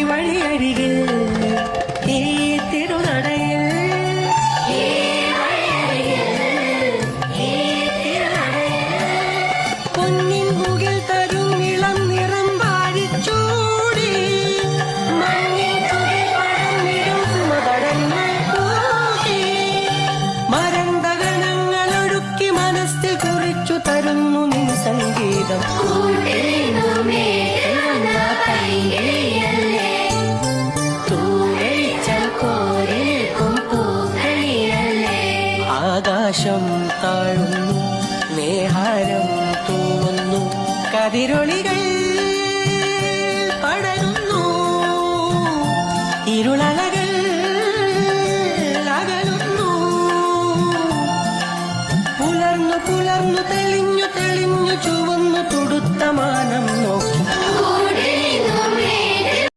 വഴിയരികിൽ ഈ തിരുനടയിൽ പൊന്നിൻ മുകിൽ തരും ഇളം നിറം വാരിച്ചൂടി മഞ്ഞിൻ തുകിൽ പടർന്നിടും സുമതടങ്ങൾ കൂടി മരന്തഗണങ്ങൾ ഒഴുക്കി മനസ്സിൽ കുറിച്ചു തരുന്നു നിൻ സംഗീതം. ആകാശം താഴുന്നു, നേഹാരം തൂവുന്നു, കതിരൊളികൾ പടരുന്നു, ഇരുളലകൾ അകലുന്നു. പുലർന്നു പുലർന്നു തെളിഞ്ഞു തെളിഞ്ഞു ചുവന്നു തുടുത്ത മാനം നോക്കി